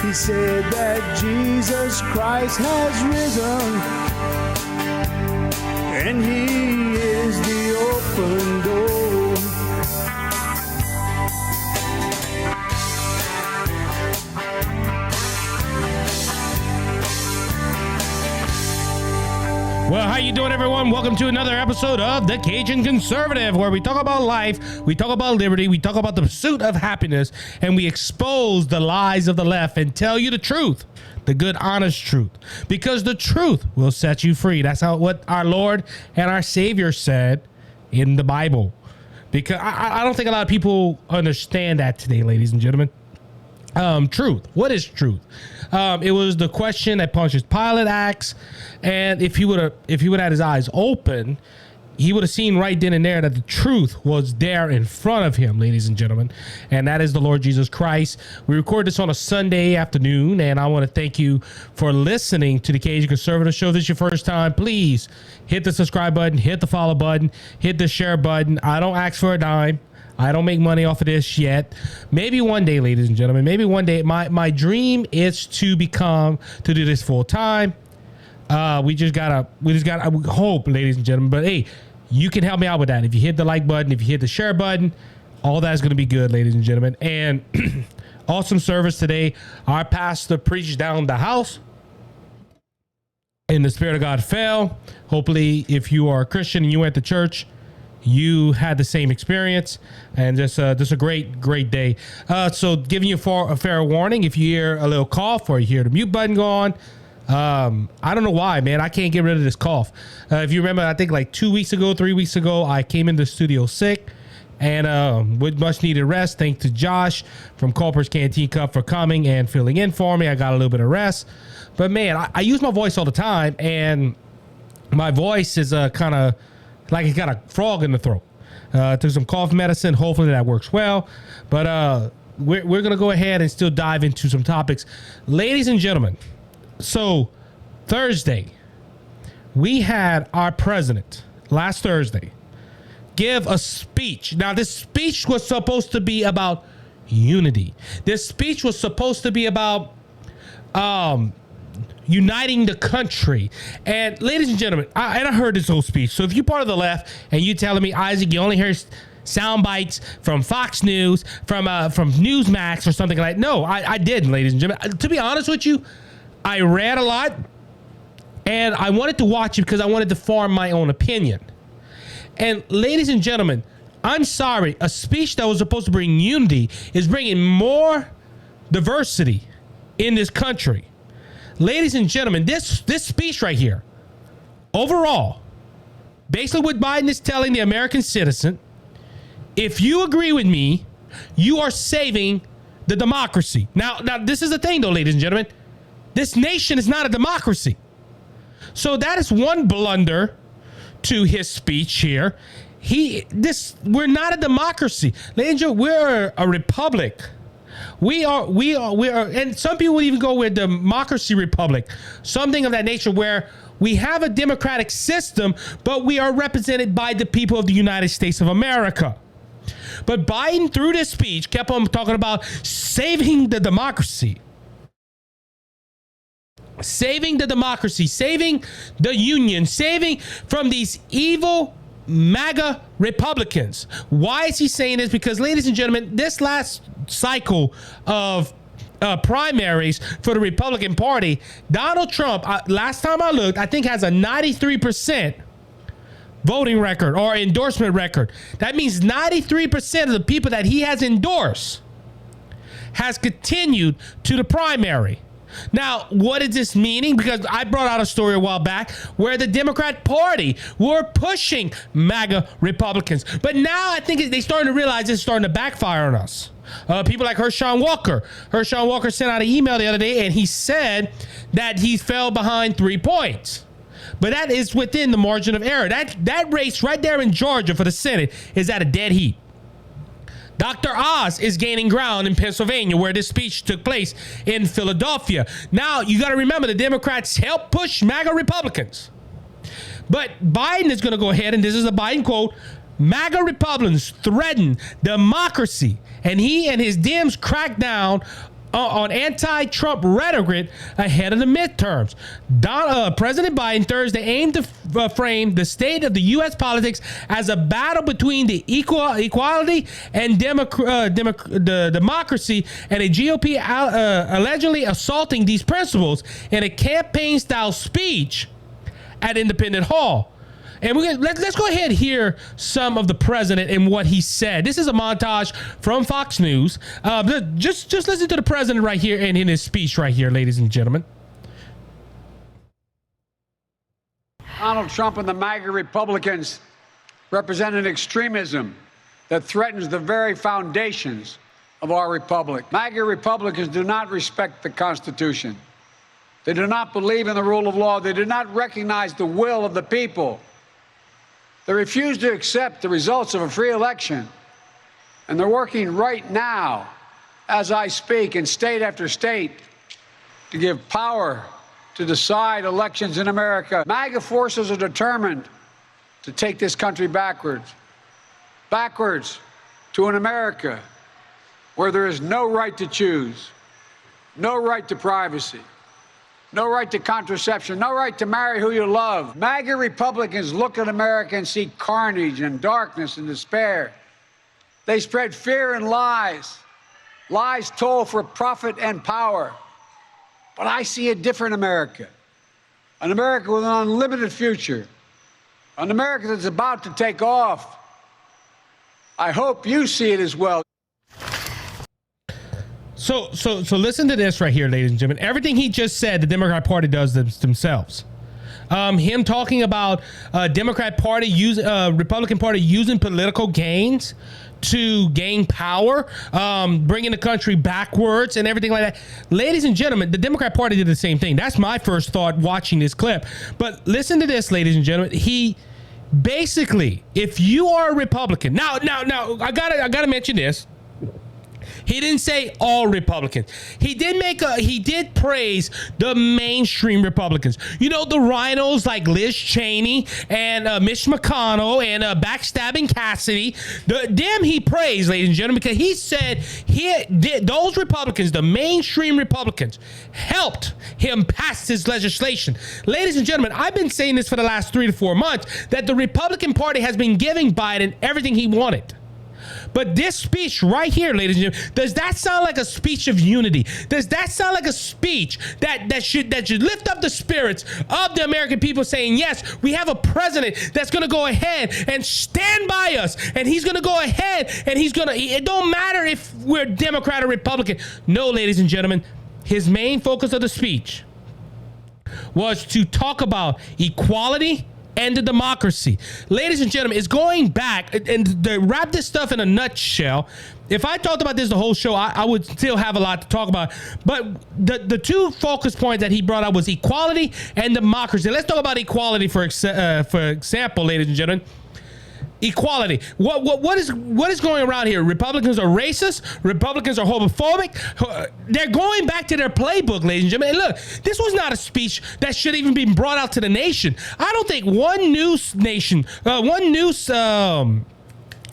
He said that Jesus Christ has risen, and he is the open door. Well, how you doing, everyone? Welcome to another episode of the Cajun Conservative, where we talk about life, we talk about liberty, we talk about the pursuit of happiness, and we expose the lies of the left and tell you the truth, the good, honest truth, because the truth will set you free. That's what our Lord and our Savior said in the Bible. Because I don't think a lot of people understand that today, ladies and gentlemen. Truth. What is truth? It was the question that Pontius Pilate asked, and if he would have had his eyes open, he would have seen right then and there that the truth was there in front of him, ladies and gentlemen, and that is the Lord Jesus Christ. We record this on a Sunday afternoon, and I want to thank you for listening to the Cajun Conservative Show. If this is your first time, please hit the subscribe button, hit the follow button, hit the share button. I don't ask for a dime. I don't make money off of this yet. Maybe one day, ladies and gentlemen, maybe one day. My dream is to do this full time. We just gotta hope, ladies and gentlemen. But hey, you can help me out with that. If you hit the like button, if you hit the share button, all that's gonna be good, ladies and gentlemen. And awesome service today. Our pastor preached down the house, and the Spirit of God fell. Hopefully, if you are a Christian and you went to church, you had the same experience, and just a great day. So giving you a fair warning, if you hear a little cough or you hear the mute button go on, I don't know why, man. I can't get rid of this cough. If you remember, I think like 3 weeks ago, I came in the studio sick and with much needed rest. Thanks to Josh from Culper's Canteen Cup for coming and filling in for me. I got a little bit of rest, but man, I use my voice all the time, and my voice is kind of like it's got a frog in the throat. Took some cough medicine. Hopefully that works well. But we're going to go ahead and still dive into some topics. Ladies and gentlemen, so Thursday, we had our president last Thursday give a speech. Now, this speech was supposed to be about unity. This speech was supposed to be about uniting the country. And ladies and gentlemen, I heard this whole speech. So if you're part of the left and you telling me, Isaac, you only hear sound bites from Fox News, from Newsmax or something like that. No, I didn't, ladies and gentlemen. To be honest with you, I read a lot, and I wanted to watch it because I wanted to form my own opinion. And ladies and gentlemen, I'm sorry, a speech that was supposed to bring unity is bringing more diversity in this country. Ladies and gentlemen, this speech right here, overall, basically what Biden is telling the American citizen, if you agree with me, you are saving the democracy. Now, this is the thing, though, ladies and gentlemen. This nation is not a democracy. So that is one blunder to his speech here. We're not a democracy. Ladies and gentlemen, we're a republic. We are, and some people would even go with democracy republic, something of that nature, where we have a democratic system, but we are represented by the people of the United States of America. But Biden, through this speech, kept on talking about saving the democracy. Saving the democracy, saving the union, saving from these evil MAGA Republicans. Why is he saying this? Because, ladies and gentlemen, this last cycle of primaries for the Republican Party, Donald Trump, last time I looked, I think has a 93% voting record or endorsement record. That means 93% of the people that he has endorsed has continued to the primary. Now, what is this meaning? Because I brought out a story a while back where the Democrat Party were pushing MAGA Republicans. But now I think they're starting to realize it's starting to backfire on us. People like Herschel Walker. Herschel Walker sent out an email the other day, and he said that he fell behind 3 points. But that is within the margin of error. That race right there in Georgia for the Senate is at a dead heat. Dr. Oz is gaining ground in Pennsylvania, where this speech took place in Philadelphia. Now, you got to remember, the Democrats helped push MAGA Republicans. But Biden is going to go ahead, and this is a Biden quote, MAGA Republicans threaten democracy, and he and his Dems crack down on anti-Trump rhetoric ahead of the midterms. President Biden Thursday aimed to frame the state of the U.S. politics as a battle between the equality and the democracy, and a GOP allegedly assaulting these principles in a campaign-style speech at Independence Hall. And let's go ahead and hear some of the president and what he said. This is a montage from Fox News. Just listen to the president right here and in his speech right here, ladies and gentlemen. Donald Trump and the MAGA Republicans represent an extremism that threatens the very foundations of our republic. MAGA Republicans do not respect the Constitution. They do not believe in the rule of law. They do not recognize the will of the people. They refuse to accept the results of a free election. And they're working right now, as I speak, in state after state to give power to decide elections in America. MAGA forces are determined to take this country backwards to an America where there is no right to choose, no right to privacy, no right to contraception, no right to marry who you love. MAGA Republicans look at America and see carnage and darkness and despair. They spread fear and lies told for profit and power. But I see a different America, an America with an unlimited future, an America that's about to take off. I hope you see it as well. So listen to this right here, ladies and gentlemen. Everything he just said, the Democrat Party does themselves. Him talking about Democrat Party Republican Party using political gains to gain power, bringing the country backwards and everything like that. Ladies and gentlemen, the Democrat Party did the same thing. That's my first thought watching this clip. But listen to this, ladies and gentlemen. He basically, if you are a Republican, now I gotta mention this. He didn't say all Republicans. He did praise the mainstream Republicans. You know, the rhinos like Liz Cheney and Mitch McConnell and backstabbing Cassidy. Them he praised, ladies and gentlemen, because he said those Republicans, the mainstream Republicans, helped him pass this legislation. Ladies and gentlemen, I've been saying this for the last 3 to 4 months, that the Republican Party has been giving Biden everything he wanted. But this speech right here, ladies and gentlemen, does that sound like a speech of unity? Does that sound like a speech that should lift up the spirits of the American people, saying, yes, we have a president that's going to go ahead and stand by us, and he's going to go ahead and it don't matter if we're Democrat or Republican. No, ladies and gentlemen, his main focus of the speech was to talk about equality and the democracy. Ladies and gentlemen, it's going back, and to wrap this stuff in a nutshell, if I talked about this the whole show, I would still have a lot to talk about. But the two focus points that he brought up was equality and democracy. Let's talk about equality for example, ladies and gentlemen. Equality. What is going around here? Republicans are racist. Republicans are homophobic. They're going back to their playbook, ladies and gentlemen. And look, this was not a speech that should even be brought out to the nation. I don't think one news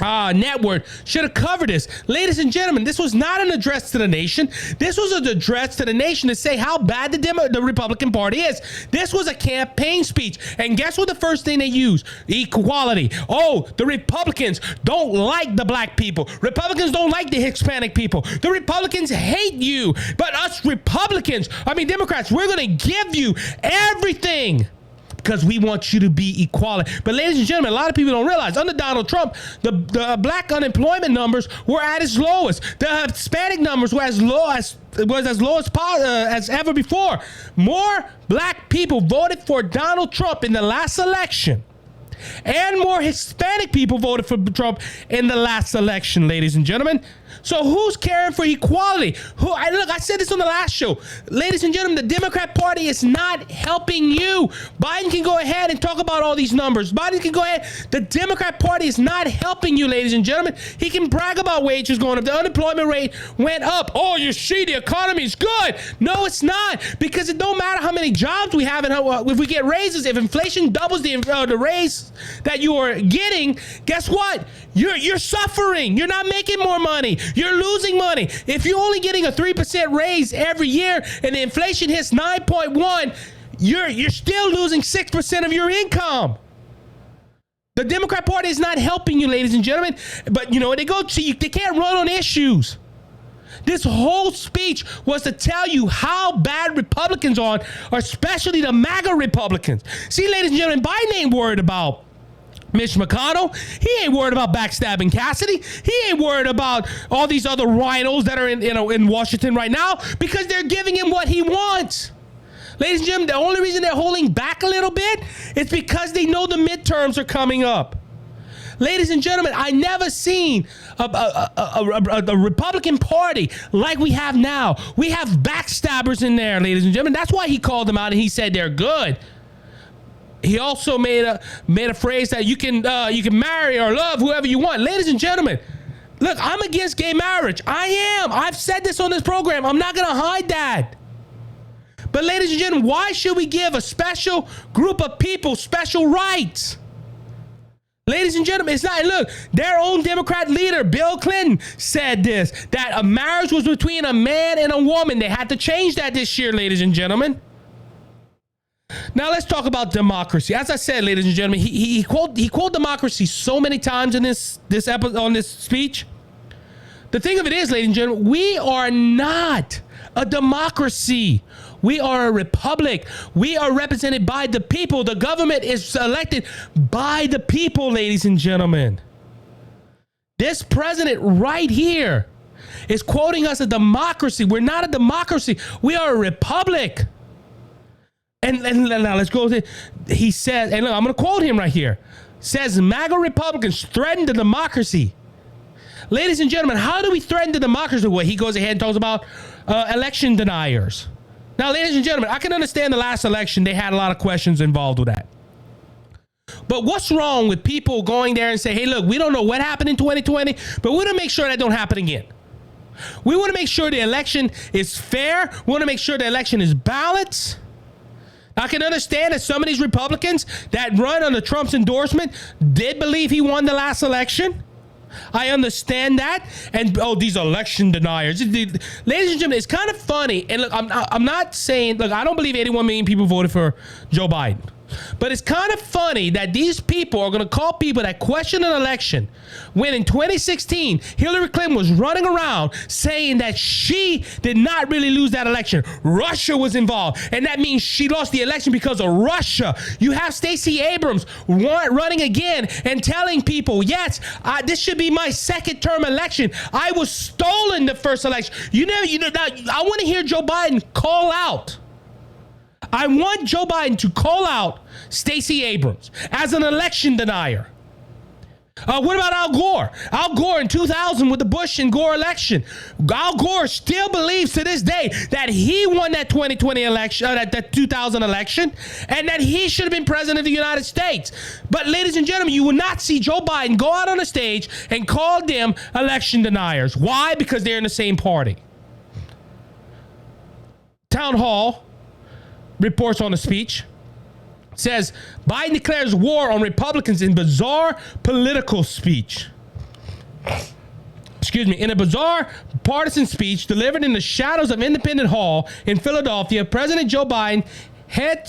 network should have covered this. Ladies and gentlemen, this was not an address to the nation. This was an address to the nation to say how bad the Republican Party is. This was a campaign speech. And guess what the first thing they used? Equality. Oh, the Republicans don't like the black people. Republicans don't like the Hispanic people. The Republicans hate you. But us Democrats, we're going to give you everything, because we want you to be equality. But ladies and gentlemen, a lot of people don't realize under Donald Trump, the black unemployment numbers were at its lowest. The Hispanic numbers were as low as ever before. More black people voted for Donald Trump in the last election, and more Hispanic people voted for Trump in the last election, ladies and gentlemen. So who's caring for equality? I said this on the last show. Ladies and gentlemen, the Democrat Party is not helping you. Biden can go ahead and talk about all these numbers. Biden can go ahead. The Democrat Party is not helping you, ladies and gentlemen. He can brag about wages going up. The unemployment rate went up. Oh, you see, the economy is good. No, it's not, because it don't matter how many jobs we have and if we get raises. If inflation doubles the raise that you are getting, guess what? You're suffering. You're not making more money. You're losing money. If you're only getting a 3% raise every year and the inflation hits 9.1, you're still losing 6% of your income. The Democrat Party is not helping you, ladies and gentlemen. But you know, they can't run on issues. This whole speech was to tell you how bad Republicans are, especially the MAGA Republicans. See, ladies and gentlemen, Biden ain't worried about Mitch McConnell. He ain't worried about backstabbing Cassidy. He ain't worried about all these other rhinos that are in Washington right now because they're giving him what he wants. Ladies and gentlemen, the only reason they're holding back a little bit is because they know the midterms are coming up. Ladies and gentlemen, I never seen a Republican Party like we have now. We have backstabbers in there, ladies and gentlemen. That's why he called them out and he said they're good. He also made a phrase that you can marry or love whoever you want. Ladies and gentlemen, look, I'm against gay marriage. I am. I've said this on this program. I'm not going to hide that. But ladies and gentlemen, why should we give a special group of people special rights? Ladies and gentlemen, it's not, look, their own Democrat leader, Bill Clinton, said this, that a marriage was between a man and a woman. They had to change that this year, ladies and gentlemen. Now let's talk about democracy. As I said, ladies and gentlemen, he quoted democracy so many times in this episode, on this speech. The thing of it is, ladies and gentlemen, we are not a democracy. We are a republic. We are represented by the people. The government is elected by the people, ladies and gentlemen. This president right here is quoting us a democracy. We're not a democracy. We are a republic. And now let's go. He says, and look, I'm going to quote him right here. Says MAGA Republicans threaten the democracy. Ladies and gentlemen, how do we threaten the democracy? Well, he goes ahead and talks about election deniers. Now, ladies and gentlemen, I can understand the last election. They had a lot of questions involved with that. But what's wrong with people going there and say, hey, look, we don't know what happened in 2020, but we want to make sure that don't happen again. We want to make sure the election is fair. We want to make sure the election is balanced. I can understand that some of these Republicans that run under Trump's endorsement did believe he won the last election. I understand that. And, these election deniers. Ladies and gentlemen, it's kind of funny. And look, I'm not saying, look, I don't believe 81 million people voted for Joe Biden. But it's kind of funny that these people are going to call people that question an election when in 2016, Hillary Clinton was running around saying that she did not really lose that election. Russia was involved. And that means she lost the election because of Russia. You have Stacey Abrams running again and telling people, yes, this should be my second term election. I was stolen the first election. I want to hear Joe Biden call out. I want Joe Biden to call out Stacey Abrams as an election denier. What about Al Gore? Al Gore in 2000 with the Bush and Gore election. Al Gore still believes to this day that he won that 2020 election, that 2000 election, and that he should have been president of the United States. But ladies and gentlemen, you will not see Joe Biden go out on the stage and call them election deniers. Why? Because they're in the same party. Town Hall reports on the speech. Says Biden declares war on Republicans in bizarre political speech. Excuse me. In a bizarre partisan speech delivered in the shadows of Independence Hall in Philadelphia, President Joe Biden had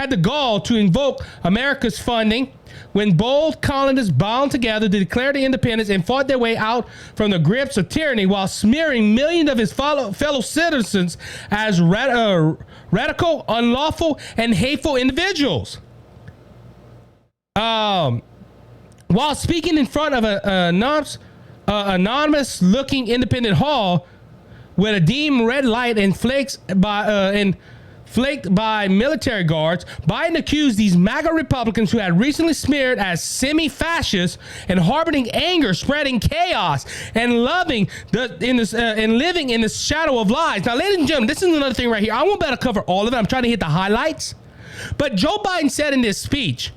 the gall to invoke America's funding when bold colonists bound together to declare the independence and fought their way out from the grips of tyranny while smearing millions of his fellow citizens as radical, unlawful, and hateful individuals. While speaking in front of an anonymous-looking Independence Hall with a dim red light and flaked by military guards, Biden accused these MAGA Republicans who had recently smeared as semi-fascists and harboring anger, spreading chaos, and living in the shadow of lies. Now, ladies and gentlemen, this is another thing right here. I won't be able to cover all of it. I'm trying to hit the highlights. But Joe Biden said in this speech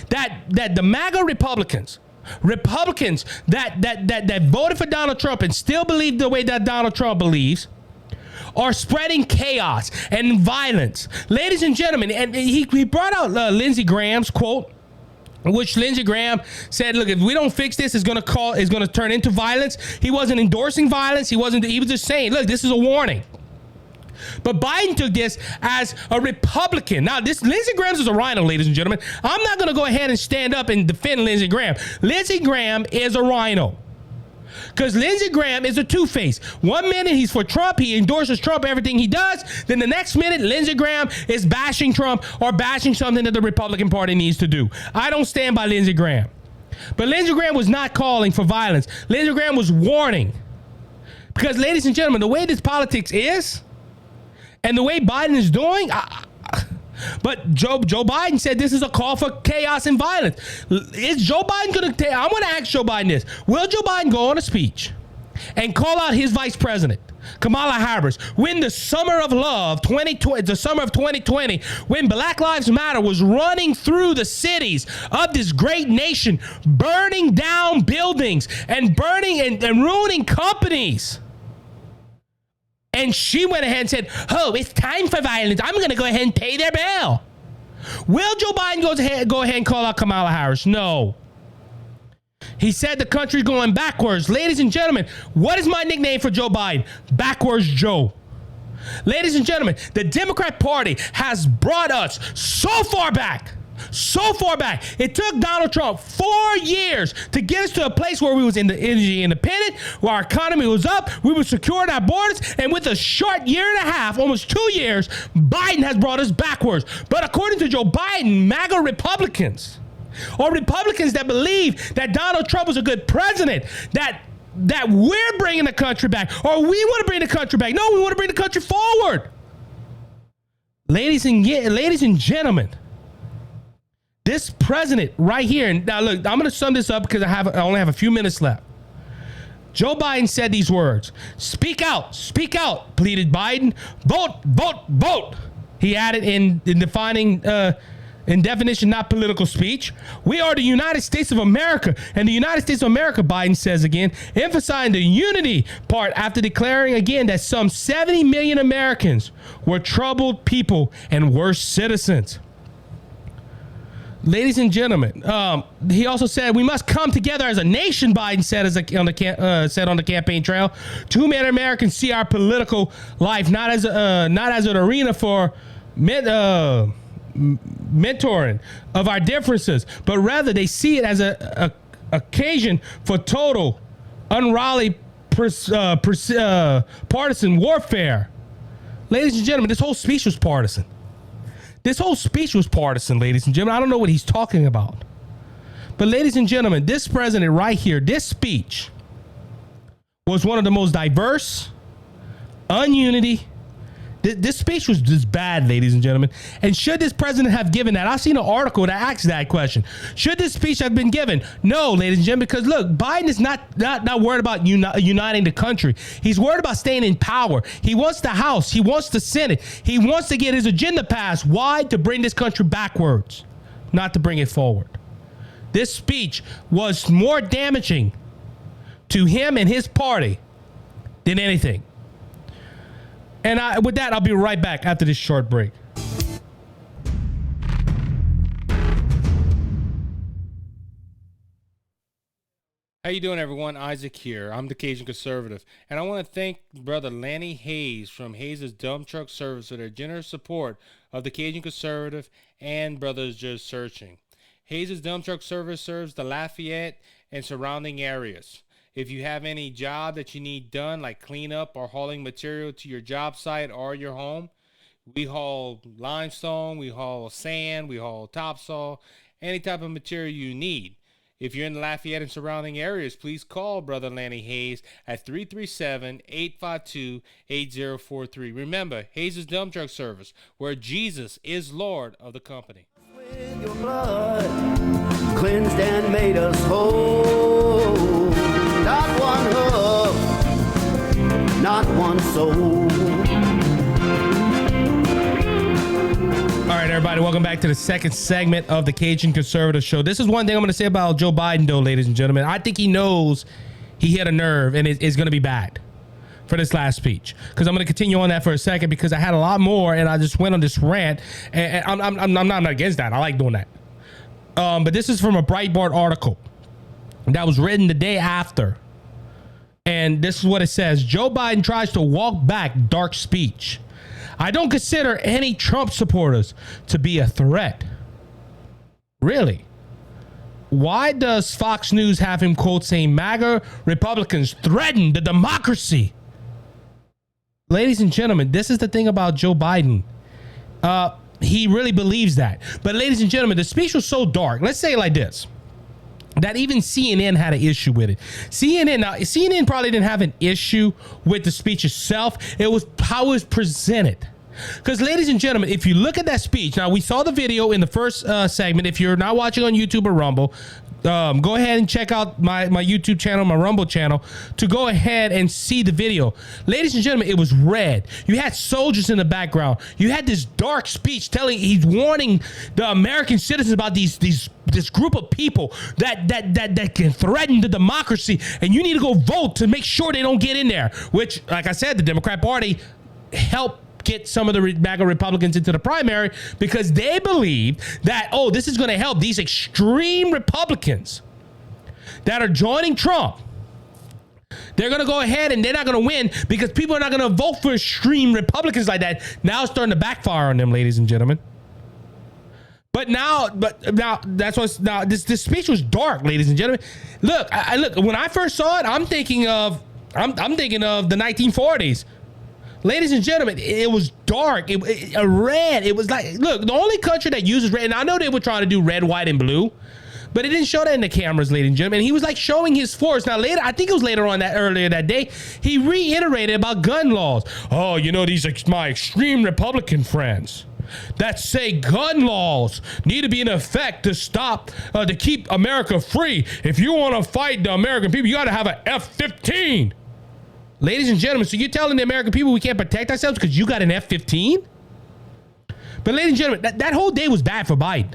that the MAGA Republicans that voted for Donald Trump and still believe the way that Donald Trump believes are spreading chaos and violence. Ladies and gentlemen, and he brought out Lindsey Graham's quote which Lindsey Graham said, look, if we don't fix this, it's going to turn into violence. He wasn't endorsing violence. He was just saying, look, this is a warning. But Biden took this as a Republican. Now, this Lindsey Graham is a rhino, ladies and gentlemen. I'm not going to go ahead and stand up and defend Lindsey Graham. Lindsey Graham is a rhino. Because Lindsey Graham is a two-face. 1 minute he's for Trump, he endorses Trump, everything he does. Then the next minute, Lindsey Graham is bashing Trump or bashing something that the Republican Party needs to do. I don't stand by Lindsey Graham. But Lindsey Graham was not calling for violence. Lindsey Graham was warning. Because, ladies and gentlemen, the way this politics is, and the way Biden is doing, but Joe Biden said this is a call for chaos and violence. Is Joe Biden going to I'm going to ask Joe Biden this. Will Joe Biden go on a speech and call out his vice president, Kamala Harris, when the summer of love, the summer of 2020, when Black Lives Matter was running through the cities of this great nation, burning down buildings and burning and ruining companies? And she went ahead and said, oh, it's time for violence. I'm going to go ahead and pay their bill. Will Joe Biden go ahead and call out Kamala Harris? No. He said the country's going backwards. Ladies and gentlemen, what is my nickname for Joe Biden? Backwards Joe. Ladies and gentlemen, the Democrat Party has brought us so far back. So far back. It took Donald Trump 4 years to get us to a place where we was in the energy independent, where our economy was up, we were securing our borders, and with a short year and a half, almost 2 years, Biden has brought us backwards. But according to Joe Biden, MAGA Republicans, or Republicans that believe that Donald Trump was a good president, that we're bringing the country back, or we want to bring the country back. No, we want to bring the country forward. Ladies and gentlemen, this president right here, and now look, I'm going to sum this up because I only have a few minutes left. Joe Biden said these words: speak out, pleaded Biden. Vote, vote, vote. He added in defining, in definition, not political speech. We are the United States of America, and the United States of America, Biden says again, emphasizing the unity part after declaring again that some 70 million Americans were troubled people and worse citizens. Ladies and gentlemen, he also said we must come together as a nation. Biden said on the campaign trail to make Americans see our political life not as an arena for mentoring of our differences, but rather they see it as a occasion for total, unruly, partisan warfare. Ladies and gentlemen, this whole speech was partisan. This whole speech was partisan, ladies and gentlemen. I don't know what he's talking about. But ladies and gentlemen, this president right here, this speech was one of the most diverse, ununity. This speech was just bad, ladies and gentlemen. And should this president have given that? I've seen an article that asks that question. Should this speech have been given? No, ladies and gentlemen, because look, Biden is not worried about uniting the country. He's worried about staying in power. He wants the House. He wants the Senate. He wants to get his agenda passed. Why? To bring this country backwards, not to bring it forward. This speech was more damaging to him and his party than anything. And with that, I'll be right back after this short break. How you doing, everyone? Isaac here. I'm the Cajun Conservative, and I want to thank Brother Lanny Hayes from Hayes' Dump Truck Service for their generous support of the Cajun Conservative and Brothers Just Searching. Hayes' Dump Truck Service serves the Lafayette and surrounding areas. If you have any job that you need done, like cleanup or hauling material to your job site or your home, we haul limestone, we haul sand, we haul topsoil, any type of material you need. If you're in the Lafayette and surrounding areas, please call Brother Lanny Hayes at 337-852-8043. Remember, Hayes' Dump Truck Service, where Jesus is Lord of the company. With your blood, cleansed and made us whole. Not one hoof, not one soul. All right, everybody, welcome back to the second segment of the Cajun Conservative Show. This is one thing I'm going to say about Joe Biden, though, ladies and gentlemen. I think he knows he hit a nerve, and it's going to be bad for this last speech. Because I'm going to continue on that for a second, because I had a lot more, and I just went on this rant, and I'm not against that. I like doing that. But this is from a Breitbart article that was written the day after. And this is what it says. Joe Biden tries to walk back dark speech. I don't consider any Trump supporters to be a threat. Really? Why does Fox News have him quote saying MAGA Republicans threaten the democracy? Ladies and gentlemen, this is the thing about Joe Biden. He really believes that. But ladies and gentlemen, the speech was so dark. Let's say it like this. That even CNN had an issue with it. CNN probably didn't have an issue with the speech itself. It was how it was presented. Because, ladies and gentlemen, if you look at that speech, now we saw the video in the first segment. If you're not watching on YouTube or Rumble, go ahead and check out my YouTube channel, my Rumble channel, to go ahead and see the video. Ladies and gentlemen, it was red. You had soldiers in the background. You had this dark speech he's warning the American citizens about this group of people that can threaten the democracy, and you need to go vote to make sure they don't get in there. Which, like I said, the Democrat Party helped get some of the MAGA Republicans into the primary because they believe that, this is going to help these extreme Republicans that are joining Trump. They're going to go ahead and they're not going to win because people are not going to vote for extreme Republicans like that. Now it's starting to backfire on them, ladies and gentlemen. But now that's what's now. This speech was dark, ladies and gentlemen. Look, look. When I first saw it, I'm thinking of the 1940s. Ladies and gentlemen, it was dark. Red. It was like, look, the only country that uses red, and I know they were trying to do red, white, and blue, but it didn't show that in the cameras, ladies and gentlemen. He was like showing his force. Now later, I think it was earlier that day, he reiterated about gun laws. Oh, these are my extreme Republican friends that say gun laws need to be in effect to stop, to keep America free. If you want to fight the American people, you got to have an F-15. Ladies and gentlemen, so you're telling the American people we can't protect ourselves because you got an F-15? But ladies and gentlemen, that whole day was bad for Biden.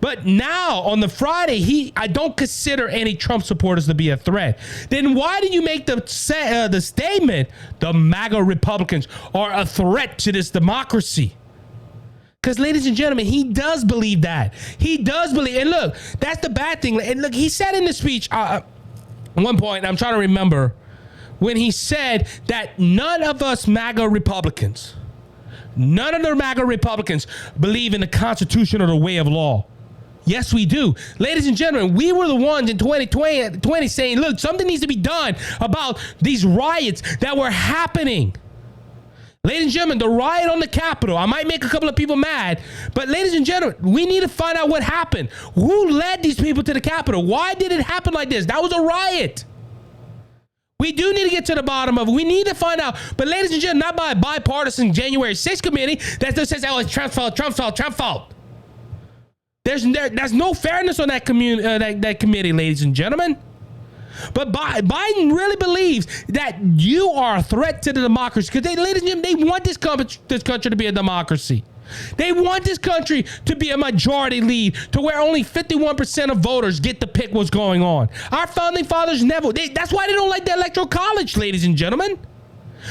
But now, on the Friday, I don't consider any Trump supporters to be a threat. Then why did you make the statement, the MAGA Republicans are a threat to this democracy? Because, ladies and gentlemen, he does believe that. He does believe. And look, that's the bad thing. And look, he said in the speech, at one point, I'm trying to remember, when he said that none of us MAGA Republicans, none of the MAGA Republicans believe in the Constitution or the way of law. Yes, we do. Ladies and gentlemen, we were the ones in 2020 saying, look, something needs to be done about these riots that were happening. Ladies and gentlemen, the riot on the Capitol, I might make a couple of people mad, but ladies and gentlemen, we need to find out what happened. Who led these people to the Capitol? Why did it happen like this? That was a riot. We do need to get to the bottom of it. We need to find out. But ladies and gentlemen, not by a bipartisan January 6th committee that just says, it's Trump's fault, Trump's fault, Trump's fault. There's no fairness on that committee, ladies and gentlemen. But Biden really believes that you are a threat to the democracy because, ladies and gentlemen, they want this country to be a democracy. They want this country to be a majority lead to where only 51% of voters get to pick what's going on. Our founding fathers that's why they don't like the electoral college, ladies and gentlemen.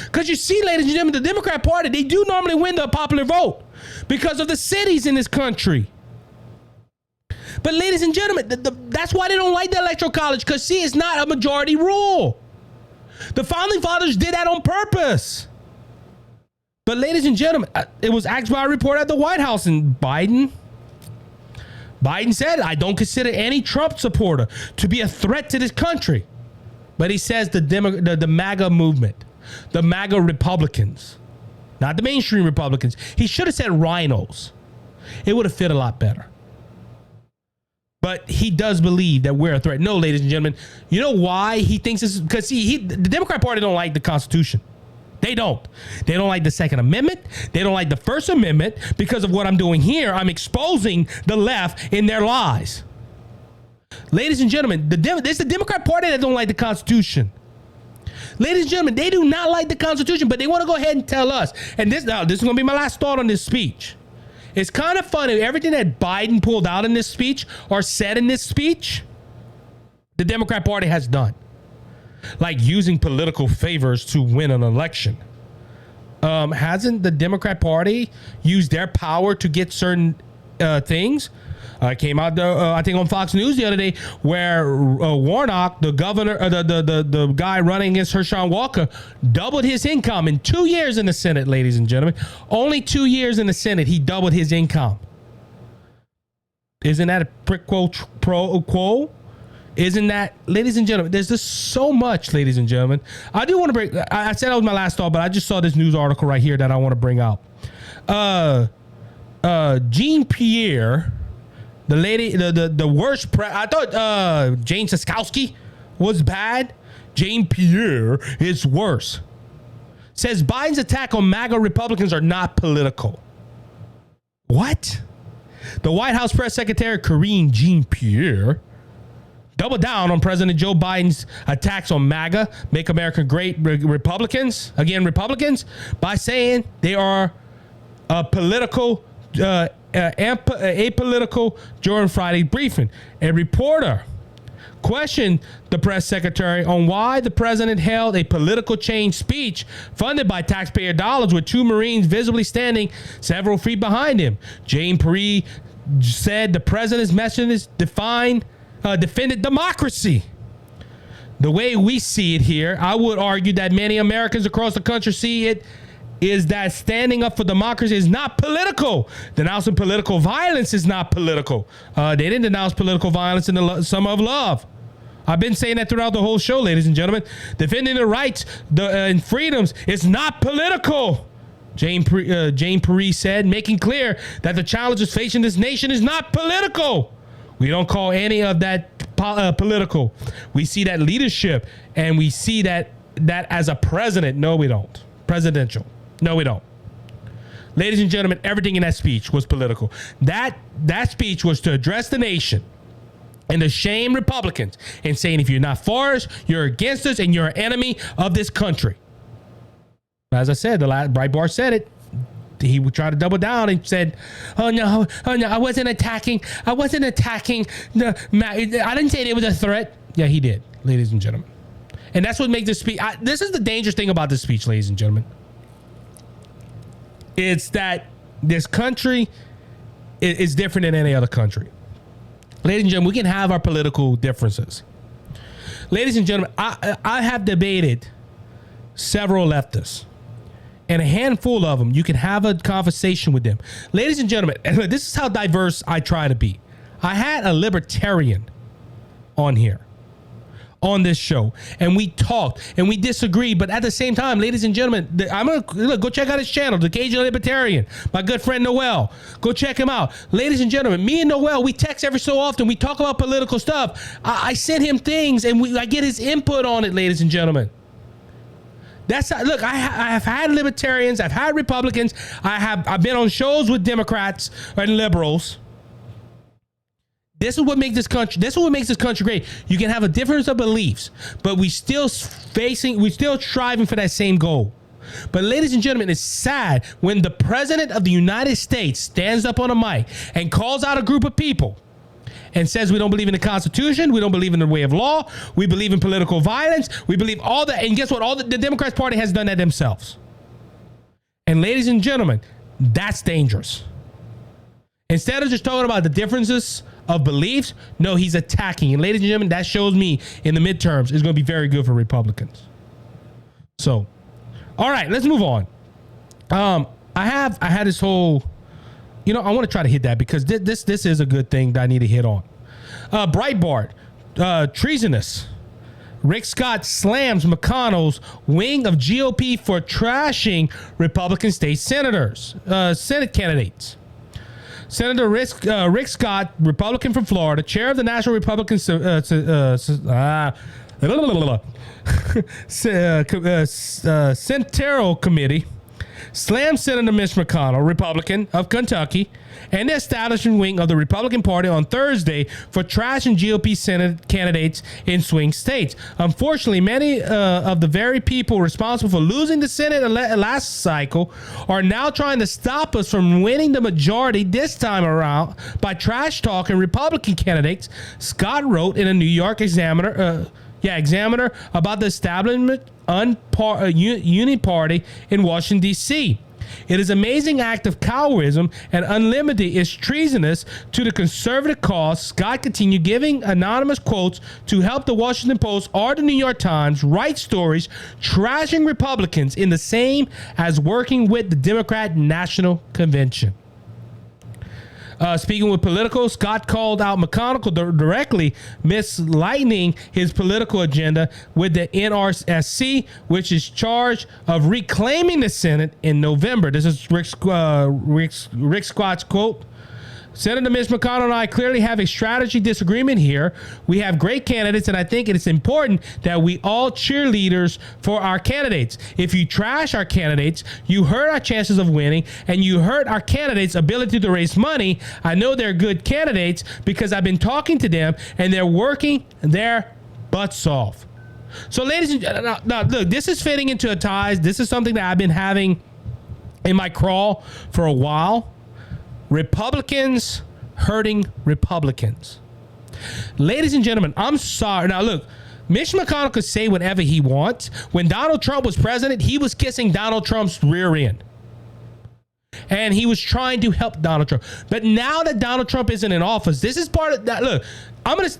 Because you see, ladies and gentlemen, the Democrat Party, they do normally win the popular vote because of the cities in this country. But ladies and gentlemen, that's why they don't like the electoral college because, see, it's not a majority rule. The founding fathers did that on purpose. But ladies and gentlemen, it was asked by a reporter at the White House, and Biden said, I don't consider any Trump supporter to be a threat to this country. But he says the MAGA movement, the MAGA Republicans, not the mainstream Republicans. He should have said rhinos. It would have fit a lot better. But he does believe that we're a threat. No, ladies and gentlemen, you know why he thinks this is? Because the Democrat Party don't like the Constitution. They don't. They don't like the Second Amendment. They don't like the First Amendment because of what I'm doing here. I'm exposing the left in their lies. Ladies and gentlemen, it's the Democrat Party that don't like the Constitution. Ladies and gentlemen, they do not like the Constitution, but they want to go ahead and tell us. And this is going to be my last thought on this speech. It's kind of funny. Everything that Biden pulled out in this speech or said in this speech, the Democrat Party has done. Like using political favors to win an election. Hasn't the Democrat Party used their power to get certain things? Came out, I think, on Fox News the other day, where Warnock, the governor, the guy running against Herschel Walker, doubled his income in 2 years in the Senate, ladies and gentlemen. Only 2 years in the Senate, he doubled his income. Isn't that a quid pro quo? Isn't that, ladies and gentlemen, there's just so much, ladies and gentlemen. I do want to bring, I said that was my last thought, but I just saw this news article right here that I want to bring out. Jean Pierre, the lady, the worst, I thought Jane Siskowski was bad. Jean Pierre is worse. Says Biden's attack on MAGA Republicans are not political. What? The White House press secretary, Karine Jean-Pierre, doubled down on President Joe Biden's attacks on MAGA, Make America Great Republicans, by saying they are apolitical during Friday's briefing. A reporter questioned the press secretary on why the president held a political change speech funded by taxpayer dollars with two Marines visibly standing several feet behind him. Jane Perry said the president's message defended democracy. The way we see it here, I would argue that many Americans across the country see it, is that standing up for democracy is not political. Denouncing political violence is not political. They didn't denounce political violence in the Summer of Love. I've been saying that throughout the whole show, ladies and gentlemen. Defending the rights and freedoms is not political. Jane Perry said, making clear that the challenges facing this nation is not political. We don't call any of that political. We see that leadership, and we see that as a president. No, we don't. Presidential. No, we don't. Ladies and gentlemen, everything in that speech was political. That speech was to address the nation and to shame Republicans and saying, if you're not for us, you're against us, and you're an enemy of this country. As I said, Breitbart said it. He would try to double down and said, oh no, I wasn't attacking. I didn't say it was a threat. Yeah, he did, ladies and gentlemen. And that's what makes this speech. This is the dangerous thing about this speech, ladies and gentlemen. It's that this country is different than any other country. Ladies and gentlemen, we can have our political differences. Ladies and gentlemen, I have debated several leftists, and a handful of them, you can have a conversation with them. Ladies and gentlemen, this is how diverse I try to be. I had a libertarian on here, on this show, and we talked and we disagreed, but at the same time, ladies and gentlemen, I'm gonna go check out his channel, the Cajun Libertarian, my good friend Noel. Go check him out. Ladies and gentlemen, me and Noel, we text every so often. We talk about political stuff. I send him things, and I get his input on it, ladies and gentlemen. That's look. I have had libertarians. I've had Republicans. I've been on shows with Democrats and liberals. This is what makes this country. This is what makes this country great. You can have a difference of beliefs, but we're still striving for that same goal. But ladies and gentlemen, it's sad when the president of the United States stands up on a mic and calls out a group of people and says we don't believe in the Constitution, we don't believe in the way of law, we believe in political violence, we believe all that. And guess what? All the Democrats Party has done that themselves. And ladies and gentlemen, that's dangerous. Instead of just talking about the differences of beliefs, no, he's attacking. And ladies and gentlemen, that shows me in the midterms is going to be very good for Republicans. So, all right, let's move on. I had this whole, I want to try to hit that because this is a good thing that I need to hit on. Breitbart, treasonous. Rick Scott slams McConnell's wing of GOP for trashing Republican state senators, Senate candidates. Senator Rick Scott, Republican from Florida, chair of the National Republican Central Committee, slammed Senator Mitch McConnell, Republican of Kentucky, and the establishment wing of the Republican Party on Thursday for trashing GOP Senate candidates in swing states. Unfortunately, many of the very people responsible for losing the Senate last cycle are now trying to stop us from winning the majority this time around by trash talking Republican candidates, Scott wrote in a New York Examiner about the establishment Union Party in Washington, D.C. It is an amazing act of cowardice, and unlimited is treasonous to the conservative cause. Scott continued giving anonymous quotes to help the Washington Post or the New York Times write stories trashing Republicans in the same as working with the Democrat National Convention. Speaking with Politico, Scott called out McConnell directly mislighting his political agenda with the NRSC, which is charged of reclaiming the Senate in November. This is Rick Scott's quote. Senator Mitch McConnell and I clearly have a strategy disagreement here. We have great candidates, and I think it is important that we all cheerleaders for our candidates. If you trash our candidates, you hurt our chances of winning, and you hurt our candidates' ability to raise money. I know they're good candidates because I've been talking to them, and they're working their butts off. So, ladies and gentlemen, now look, this is fitting into a ties. This is something that I've been having in my crawl for a while. Republicans hurting Republicans. Ladies and gentlemen, I'm sorry. Now, look, Mitch McConnell could say whatever he wants. When Donald Trump was president, he was kissing Donald Trump's rear end. And he was trying to help Donald Trump. But now that Donald Trump isn't in office, this is part of that. Look,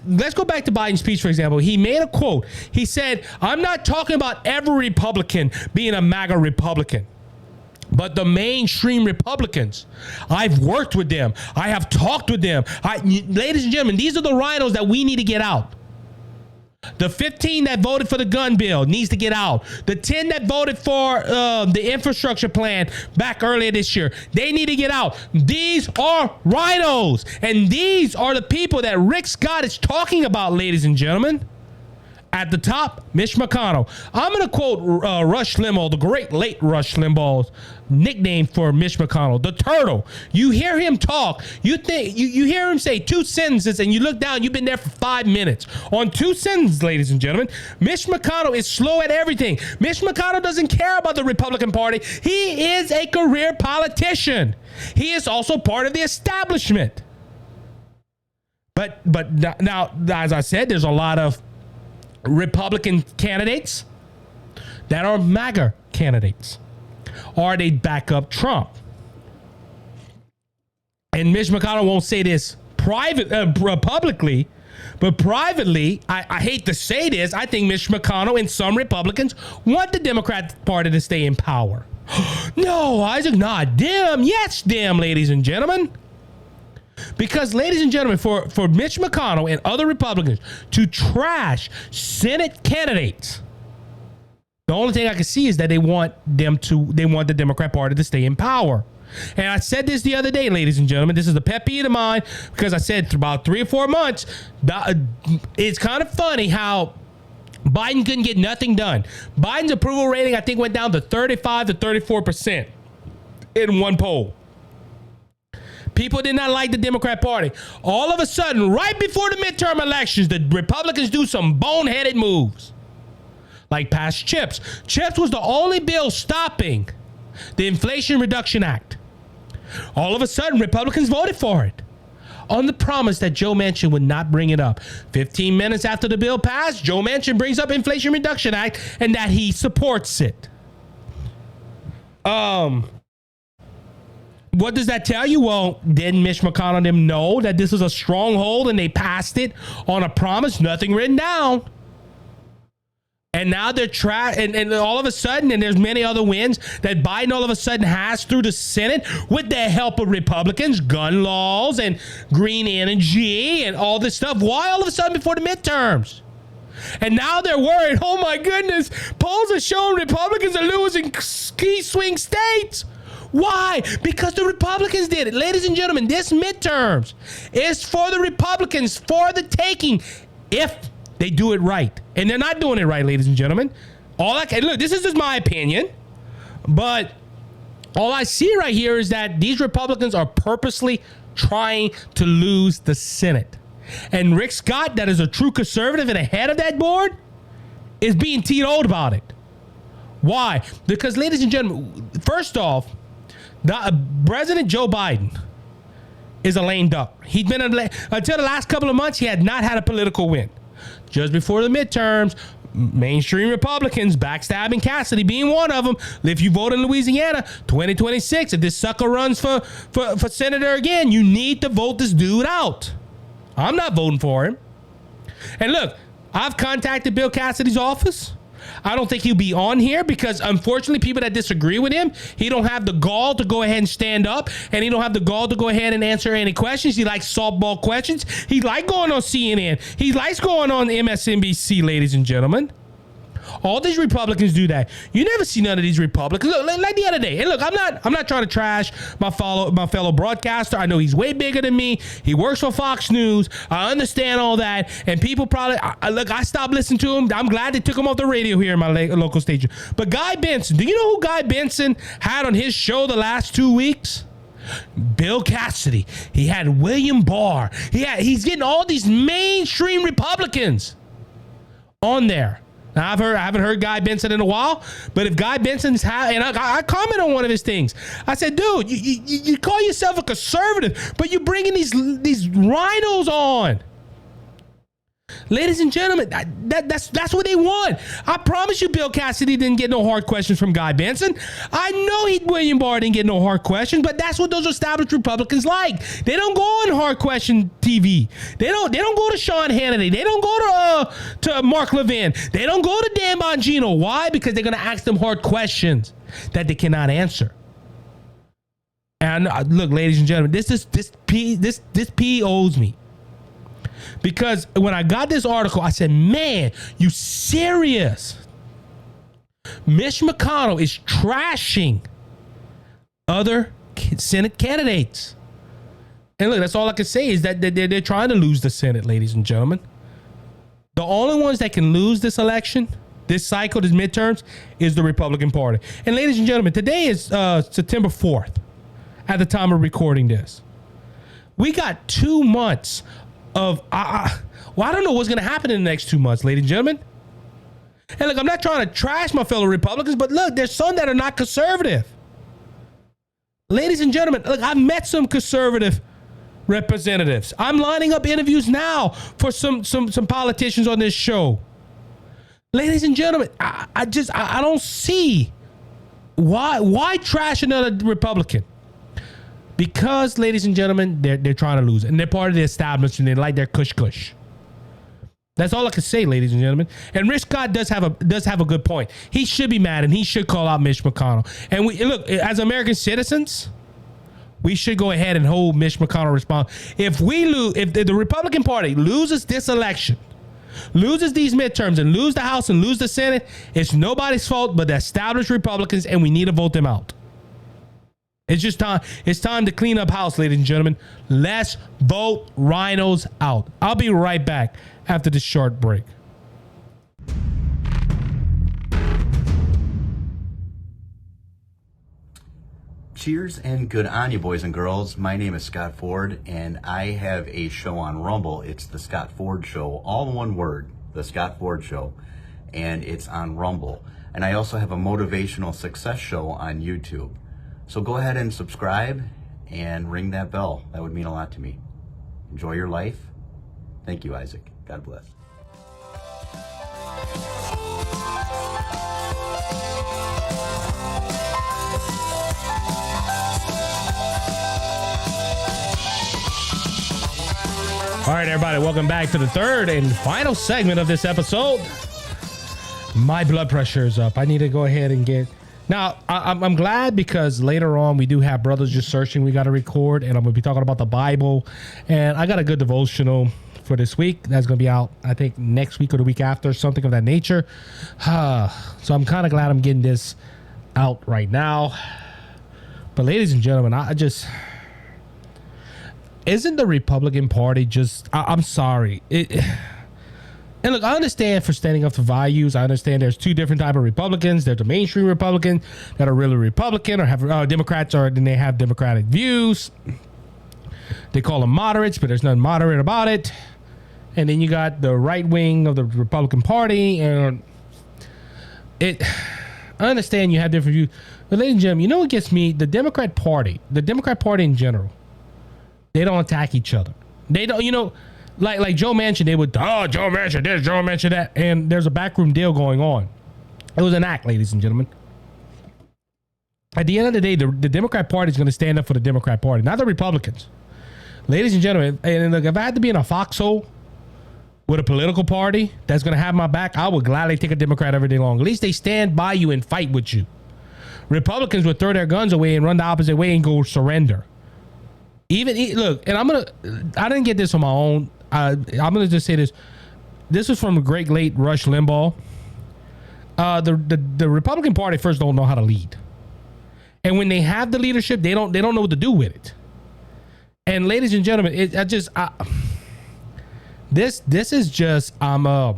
let's go back to Biden's speech, for example. He made a quote. He said, I'm not talking about every Republican being a MAGA Republican, but the mainstream Republicans. I've worked with them. I have talked with them. Ladies and gentlemen, these are the rhinos that we need to get out. The 15 that voted for the gun bill needs to get out. The 10 that voted for the infrastructure plan back earlier this year, they need to get out. These are rhinos. And these are the people that Rick Scott is talking about, ladies and gentlemen. At the top, Mitch McConnell. I'm going to quote Rush Limbaugh, the great late Rush Limbaugh's nickname for Mitch McConnell, the turtle. You hear him talk, you think you hear him say two sentences, and you look down, you've been there for 5 minutes. On two sentences, ladies and gentlemen, Mitch McConnell is slow at everything. Mitch McConnell doesn't care about the Republican Party. He is a career politician. He is also part of the establishment. But now, as I said, there's a lot of Republican candidates that are MAGA candidates, or they back up Trump. And Mitch McConnell won't say this publicly, but privately, I hate to say this, I think Mitch McConnell and some Republicans want the Democrat Party to stay in power. No, Isaac, not them. Yes, them, ladies and gentlemen. Because, ladies and gentlemen, for Mitch McConnell and other Republicans to trash Senate candidates, the only thing I can see is that they want the Democrat Party to stay in power. And I said this the other day, ladies and gentlemen. This is a pet peeve of mine because I said about 3 or 4 months, it's kind of funny how Biden couldn't get nothing done. Biden's approval rating, I think, went down to 35 to 34% in one poll. People did not like the Democrat Party. All of a sudden, right before the midterm elections, the Republicans do some boneheaded moves. Like pass CHIPS. CHIPS was the only bill stopping the Inflation Reduction Act. All of a sudden, Republicans voted for it on the promise that Joe Manchin would not bring it up. 15 minutes after the bill passed, Joe Manchin brings up Inflation Reduction Act and that he supports it. What does that tell you? Well, didn't Mitch McConnell and them know that this is a stronghold and they passed it on a promise, nothing written down? And now they're and all of a sudden, and there's many other wins that Biden all of a sudden has through the Senate with the help of Republicans, gun laws and green energy and all this stuff. Why all of a sudden before the midterms? And now they're worried, oh my goodness, polls are showing Republicans are losing key swing states. Why? Because the Republicans did it. Ladies and gentlemen, this midterms is for the Republicans, for the taking, if they do it right. And they're not doing it right, ladies and gentlemen. Look, this is just my opinion, but all I see right here is that these Republicans are purposely trying to lose the Senate. And Rick Scott, that is a true conservative and a head of that board, is being teetotaled about it. Why? Because, ladies and gentlemen, first off, President Joe Biden is a lame duck. He's been until the last couple of months, he had not had a political win. Just before the midterms, mainstream Republicans backstabbing Cassidy being one of them. If you vote in Louisiana 2026, if this sucker runs for senator again, you need to vote this dude out. I'm not voting for him. And look, I've contacted Bill Cassidy's office. I don't think he'll be on here because, unfortunately, people that disagree with him, he don't have the gall to go ahead and stand up, and he don't have the gall to go ahead and answer any questions. He likes softball questions. He likes going on CNN. He likes going on MSNBC, ladies and gentlemen. All these Republicans do that. You never see none of these Republicans. Look, like the other day. And look, I'm not trying to trash my fellow broadcaster. I know he's way bigger than me. He works for Fox News. I understand all that. And people probably look. I stopped listening to him. I'm glad they took him off the radio here in my local station. But Guy Benson, do you know who Guy Benson had on his show the last 2 weeks? Bill Cassidy. He had William Barr. He's getting all these mainstream Republicans on there. Now, I haven't heard Guy Benson in a while, but if Guy Benson's and I comment on one of his things. I said, dude, you call yourself a conservative, but you're bringing these rhinos on. Ladies and gentlemen, that's what they want. I promise you Bill Cassidy didn't get no hard questions from Guy Benson. I know William Barr didn't get no hard questions, but that's what those established Republicans like. They don't go on hard question TV. They don't go to Sean Hannity. They don't go to Mark Levin. They don't go to Dan Bongino. Why? Because they're going to ask them hard questions that they cannot answer. And look, ladies and gentlemen, this P owes me. Because when I got this article, I said, man, you serious? Mitch McConnell is trashing other Senate candidates. And look, that's all I can say is that they're trying to lose the Senate, ladies and gentlemen. The only ones that can lose this election, this cycle, this midterms, is the Republican Party. And ladies and gentlemen, today is September 4th at the time of recording this. We got 2 months of I don't know what's going to happen in the next 2 months, ladies and gentlemen. And look, I'm not trying to trash my fellow Republicans, but look, there's some that are not conservative. Ladies and gentlemen, look, I've met some conservative representatives. I'm lining up interviews now for some politicians on this show. Ladies and gentlemen, I don't see why trash another Republican. Because, ladies and gentlemen, they're trying to lose. And they're part of the establishment. They like their cush. That's all I can say, ladies and gentlemen. And Rick Scott does have a good point. He should be mad, and he should call out Mitch McConnell. And we look, as American citizens, we should go ahead and hold Mitch McConnell responsible. If the Republican Party loses this election, loses these midterms, and lose the House and lose the Senate, it's nobody's fault but the established Republicans, and we need to vote them out. It's just time. It's time to clean up house, ladies and gentlemen. Let's vote rhinos out. I'll be right back after this short break. Cheers and good on you, boys and girls. My name is Scott Ford, and I have a show on Rumble. It's the Scott Ford Show, all in one word, the Scott Ford Show, and it's on Rumble. And I also have a motivational success show on YouTube. So go ahead and subscribe and ring that bell. That would mean a lot to me. Enjoy your life. Thank you, Isaac. God bless. All right, everybody, welcome back to the third and final segment of this episode. My blood pressure is up. I need to go ahead and get... Now, I'm glad because later on we do have Brothers Just Searching we got to record, and I'm going to be talking about the Bible. And I got a good devotional for this week that's going to be out, I think, next week or the week after, something of that nature. So I'm kind of glad I'm getting this out right now. But ladies and gentlemen, isn't the Republican Party just... I'm sorry. And look, I understand for standing up for values. I understand there's two different types of Republicans. There's the mainstream Republican that are really Republican or have Democrats, or then they have Democratic views. They call them moderates, but there's nothing moderate about it. And then you got the right wing of the Republican Party, and I understand you have different views. But ladies and gentlemen, you know what gets me? The Democrat Party in general, they don't attack each other. They don't, Like Joe Manchin, they would, oh, Joe Manchin this, Joe Manchin that. And there's a backroom deal going on. It was an act, ladies and gentlemen. At the end of the day, the Democrat Party is going to stand up for the Democrat Party, not the Republicans. Ladies and gentlemen, and look, if I had to be in a foxhole with a political party that's going to have my back, I would gladly take a Democrat every day long. At least they stand by you and fight with you. Republicans would throw their guns away and run the opposite way and go surrender. Look, and I didn't get this on my own. I'm gonna just say this. This is from the great late Rush Limbaugh. The Republican Party first don't know how to lead, and when they have the leadership, they don't know what to do with it. And ladies and gentlemen, this is just they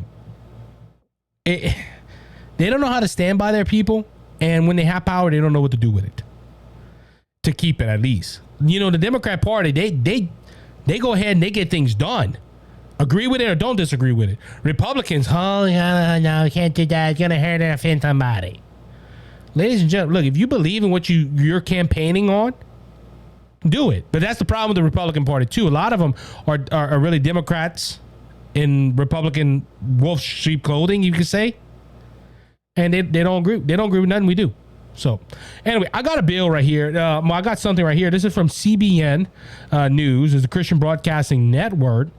don't know how to stand by their people, and when they have power, they don't know what to do with it. To keep it, at least. The Democrat Party, they go ahead and they get things done. Agree with it or don't disagree with it. Republicans, no, you can't do that. It's going to hurt or offend somebody. Ladies and gentlemen, look, if you believe in what you're campaigning on, do it. But that's the problem with the Republican Party, too. A lot of them are really Democrats in Republican wolf sheep clothing, you could say. And they don't agree. They don't agree with nothing we do. So, anyway, I got a bill right here. I got something right here. This is from CBN News. It's the Christian Broadcasting Network.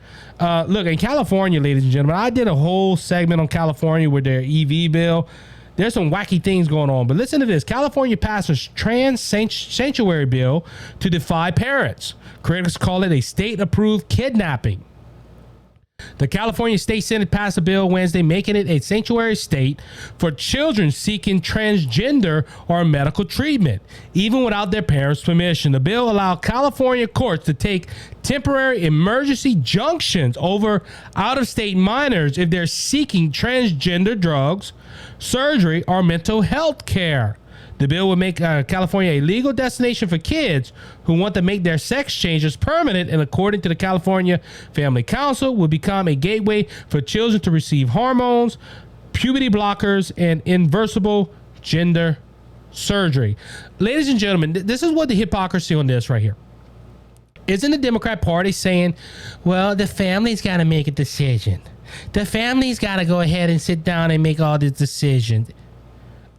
Look, in California, ladies and gentlemen, I did a whole segment on California with their EV bill. There's some wacky things going on. But listen to this. California passes trans sanctuary bill to defy parents. Critics call it a state-approved kidnapping. The California State Senate passed a bill Wednesday making it a sanctuary state for children seeking transgender or medical treatment, even without their parents' permission. The bill allowed California courts to take temporary emergency junctions over out-of-state minors if they're seeking transgender drugs, surgery, or mental health care. The bill would make California a legal destination for kids who want to make their sex changes permanent, and according to the California Family Council, will become a gateway for children to receive hormones, puberty blockers, and inversible gender surgery. Ladies and gentlemen, this is what the hypocrisy on this right here. Isn't the Democrat Party saying, well, the family's got to make a decision. The family's got to go ahead and sit down and make all these decisions.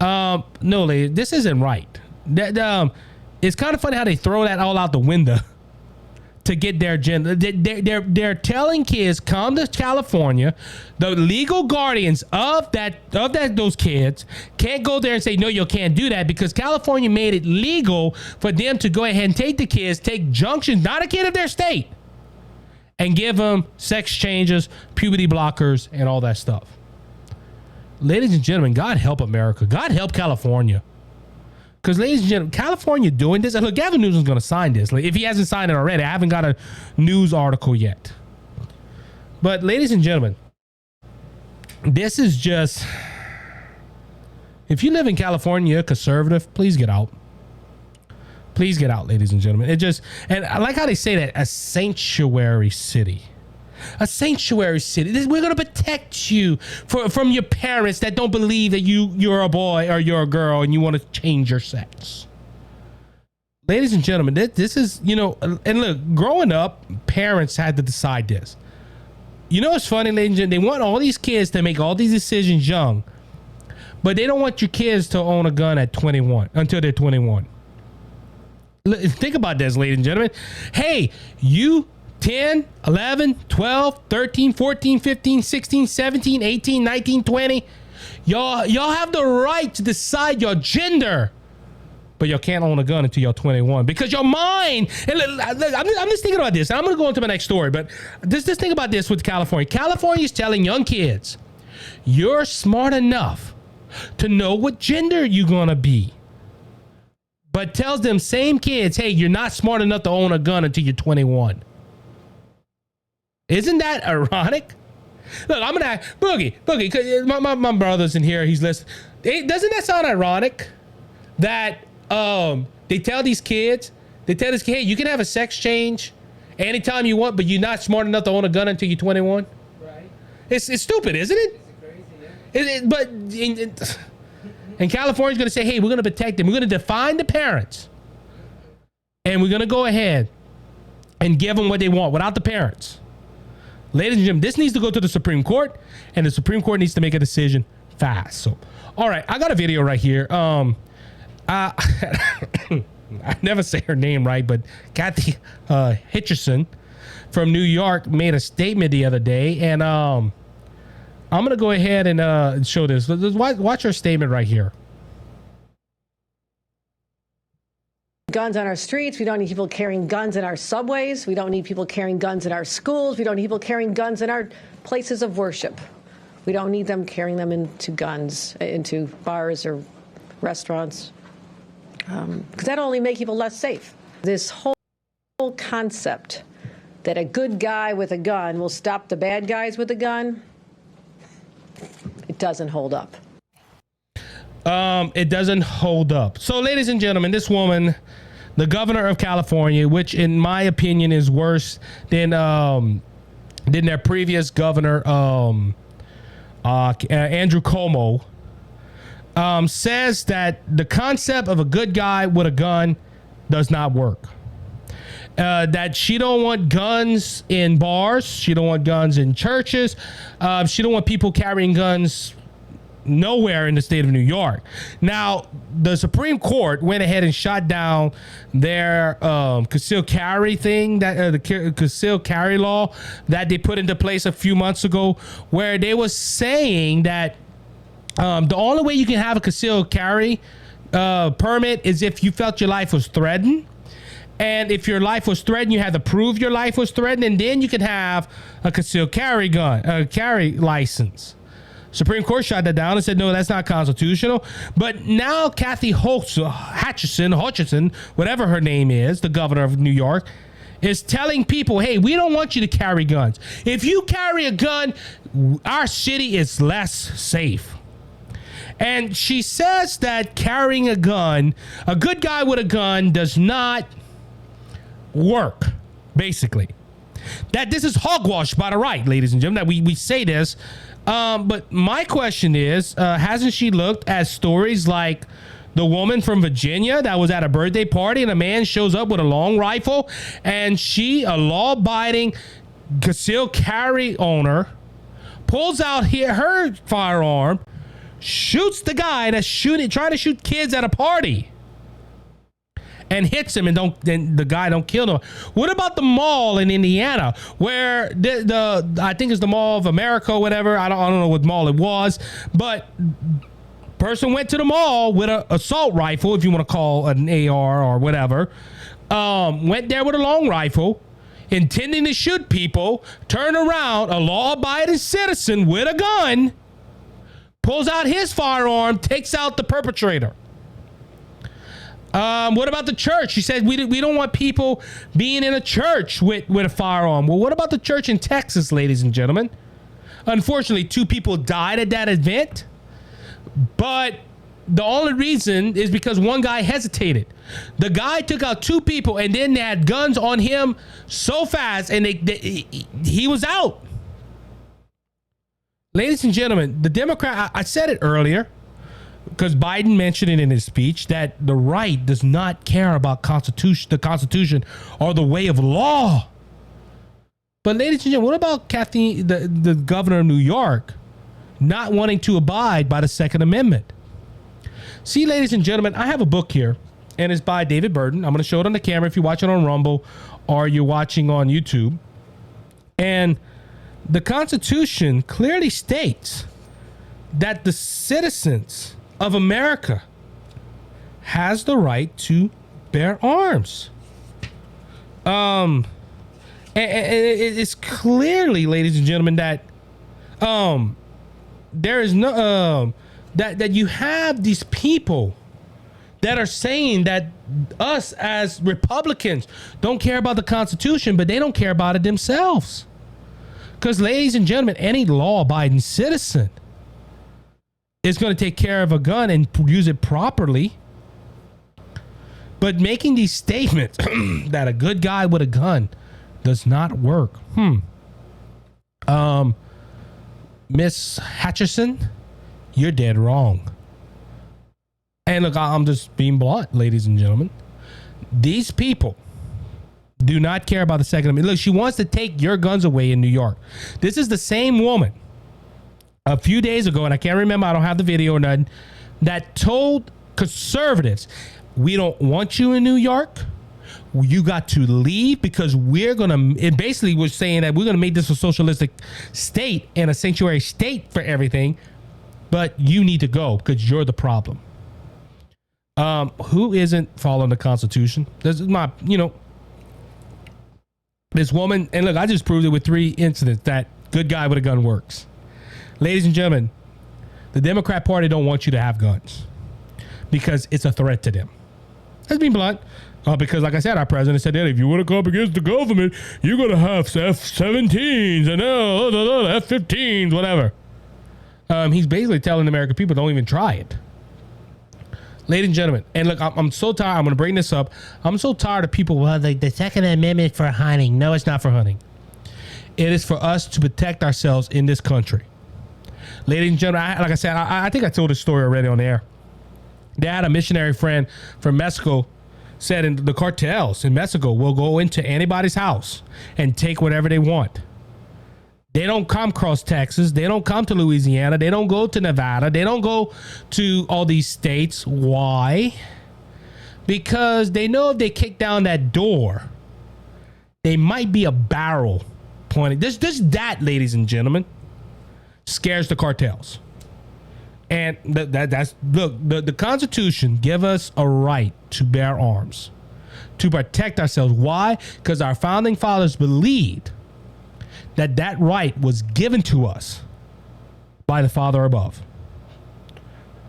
No, lady, this isn't right. It's kind of funny how they throw that all out the window to get their agenda. They're telling kids, come to California. The legal guardians of those kids can't go there and say, no, you can't do that, because California made it legal for them to go ahead and take the kids, take junctions, not a kid of their state, and give them sex changes, puberty blockers, and all that stuff. Ladies and gentlemen, God help America. God help California. Because, ladies and gentlemen, California doing this. And look, Gavin Newsom's going to sign this. Like, if he hasn't signed it already, I haven't got a news article yet. But, ladies and gentlemen, this is just... If you live in California, you're conservative, please get out. Please get out, ladies and gentlemen. And I like how they say that, a sanctuary city. A sanctuary city. We're going to protect you from your parents that don't believe that you're a boy or you're a girl and you want to change your sex. Ladies and gentlemen, this is, and look, growing up, parents had to decide this. You know what's funny, ladies and gentlemen? They want all these kids to make all these decisions young, but they don't want your kids to own a gun at 21 until they're 21. Think about this, ladies and gentlemen. Hey, you 10, 11, 12, 13, 14, 15, 16, 17, 18, 19, 20. Y'all have the right to decide your gender, but you can't own a gun until you're 21 because your mind. And I'm just thinking about this. And I'm going to go into my next story, but just think about this with California. California is telling young kids, you're smart enough to know what gender you're going to be, but tells them same kids, hey, you're not smart enough to own a gun until you're 21. Isn't that ironic? Look, I'm gonna ask Boogie, cause my brother's in here. He's listening. Doesn't that sound ironic? That they tell these kids, hey, you can have a sex change anytime you want, but you're not smart enough to own a gun until you're 21. Right? It's stupid, isn't it? It's crazy, yeah. And California's gonna say, hey, we're gonna protect them. We're gonna define the parents, and we're gonna go ahead and give them what they want without the parents. ladies and gentlemen, this needs to go to the Supreme Court, and the Supreme Court needs to make a decision fast. So, all right, I got a video right here. I never say her name right, but Kathy Hitcherson from New York made a statement the other day, and I'm gonna go ahead and show this. Let's watch her statement right here. Guns on our streets. We don't need people carrying guns in our subways. We don't need people carrying guns in our schools. We don't need people carrying guns in our places of worship. We don't need them carrying them into bars or restaurants, because that'll only make people less safe. This whole concept that a good guy with a gun will stop the bad guys with a gun, it doesn't hold up. It doesn't hold up. So, ladies and gentlemen, this woman, the governor of California, which in my opinion is worse than their previous governor, Andrew Cuomo, says that the concept of a good guy with a gun does not work. That she don't want guns in bars. She don't want guns in churches. She don't want people carrying guns nowhere in the state of New York. Now, the Supreme Court went ahead and shot down their conceal carry thing, that the conceal carry law that they put into place a few months ago, where they was saying that the only way you can have a concealed carry permit is if you felt your life was threatened. And if your life was threatened, you had to prove your life was threatened, and then you can have a concealed carry carry license. Supreme Court shot that down and said, no, that's not constitutional. But now Kathy Hutchinson, whatever her name is, the governor of New York, is telling people, hey, we don't want you to carry guns. If you carry a gun, our city is less safe. And she says that carrying a gun, a good guy with a gun, does not work, basically. That this is hogwash by the right, ladies and gentlemen, that we say this. But my question is, hasn't she looked at stories like the woman from Virginia that was at a birthday party and a man shows up with a long rifle, and she, a law-abiding concealed carry owner, pulls out her firearm, shoots the guy that's trying to shoot kids at a party, and hits him, and the guy don't kill him. What about the mall in Indiana, where the I think it's the Mall of America or whatever, I don't know what mall it was, but person went to the mall with an assault rifle, if you want to call an AR or whatever, went there with a long rifle, intending to shoot people, turned around, a law-abiding citizen with a gun, pulls out his firearm, takes out the perpetrator. What about the church? She said we don't want people being in a church with a firearm. Well, what about the church in Texas, ladies and gentlemen? Unfortunately, 2 people died at that event, but the only reason is because one guy hesitated. The guy took out 2 people, and then they had guns on him so fast, and he was out. Ladies and gentlemen, the Democrat, I said it earlier, because Biden mentioned it in his speech, that the right does not care about the Constitution or the way of law. But ladies and gentlemen, what about Kathy, the governor of New York, not wanting to abide by the Second Amendment? See, ladies and gentlemen, I have a book here, and it's by David Burden. I'm going to show it on the camera if you're watching on Rumble or you're watching on YouTube. And the Constitution clearly states that the citizens of America has the right to bear arms. And it's clearly, ladies and gentlemen, that there is no that you have these people that are saying that us as Republicans don't care about the Constitution, but they don't care about it themselves. Because, ladies and gentlemen, any law-abiding citizen is going to take care of a gun and use it properly. But making these statements that a good guy with a gun does not work. Miss Hutchinson, you're dead wrong. And look, I'm just being blunt, ladies and gentlemen. These people do not care about the Second Amendment. Look, she wants to take your guns away in New York. This is the same woman a few days ago, and I can't remember, I don't have the video or nothing, that told conservatives, we don't want you in New York. You got to leave because we're going to, it basically was saying that we're going to make this a socialistic state and a sanctuary state for everything, but you need to go because you're the problem. Who isn't following the Constitution? This is my, this woman, and look, I just proved it with 3 incidents that good guy with a gun works. Ladies and gentlemen, the Democrat Party don't want you to have guns because it's a threat to them. Let's be blunt. Because, like I said, our president said that if you want to go up against the government, you're going to have F-17s and F-15s, whatever. He's basically telling the American people, don't even try it. Ladies and gentlemen, and look, I'm so tired. I'm going to bring this up. I'm so tired of people, well, the Second Amendment for hunting. No, it's not for hunting. It is for us to protect ourselves in this country. Ladies and gentlemen, like I said, I think I told this story already on the air. They had a missionary friend from Mexico said in the cartels in Mexico will go into anybody's house and take whatever they want. They don't come across Texas. They don't come to Louisiana. They don't go to Nevada. They don't go to all these states. Why? Because they know if they kick down that door, they might be a barrel pointing. That, ladies and gentlemen, scares the cartels. And that's look, the Constitution give us a right to bear arms, to protect ourselves. Why? Because our founding fathers believed that right was given to us by the Father above.